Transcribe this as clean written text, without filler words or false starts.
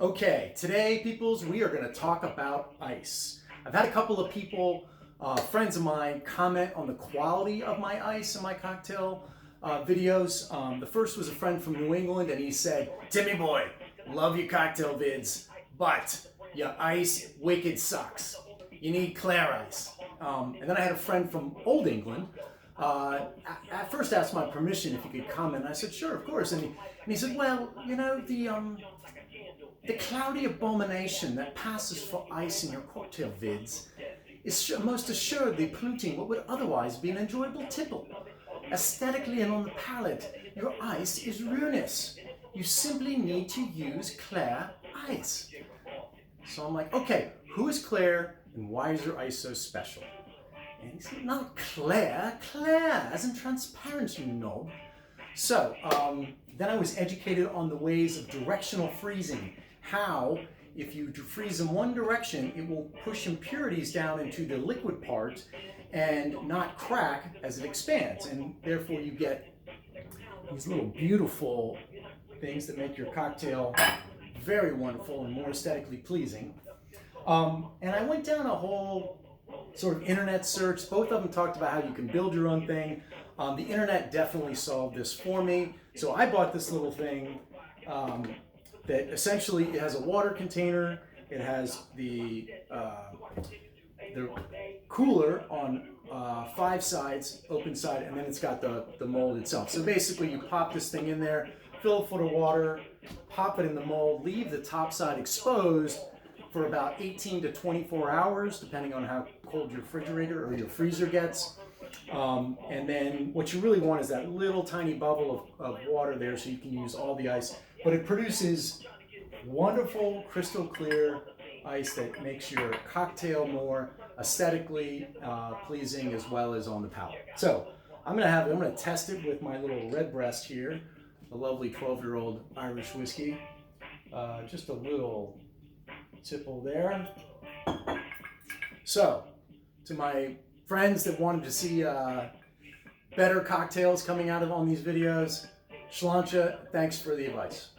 Okay, today, peoples, we are going to talk about ice. I've had a couple of people, friends of mine, comment on the quality of my ice and my cocktail videos. The first was a friend from New England, and he said, "Timmy boy, love your cocktail vids, but your ice wicked sucks. You need clear ice." And then I had a friend from Old England. At first asked my permission if he could comment. I said, "Sure, of course." And he said, "Well, you know, the cloudy abomination that passes for ice in your cocktail vids is most assuredly polluting what would otherwise be an enjoyable tipple. Aesthetically and on the palate, your ice is ruinous. You simply need to use clear ice." So I'm like, okay, who is Claire and why is your ice so special? And he said, "Not Claire, Claire, as in transparent, you knob." So then I was educated on the ways of directional freezing. How, if you freeze in one direction, it will push impurities down into the liquid part and not crack as it expands. And therefore you get these little beautiful things that make your cocktail very wonderful and more aesthetically pleasing. And I went down a whole sort of internet search. Both of them talked about how you can build your own thing. The internet definitely solved this for me. So I bought this little thing that essentially it has a water container. It has the cooler on 5 sides, open side, and then it's got the mold itself. So basically you pop this thing in there, fill it full of water, pop it in the mold, leave the top side exposed for about 18 to 24 hours, depending on how cold your refrigerator or your freezer gets. And then what you really want is that little tiny bubble of water there so you can use all the ice. But it produces wonderful, crystal clear ice that makes your cocktail more aesthetically pleasing as well as on the palate. So I'm gonna test it with my little Redbreast here, the lovely 12-year-old Irish whiskey. Just a little tipple there. So, to my friends that wanted to see better cocktails coming out on these videos, Shlancha, thanks for the advice.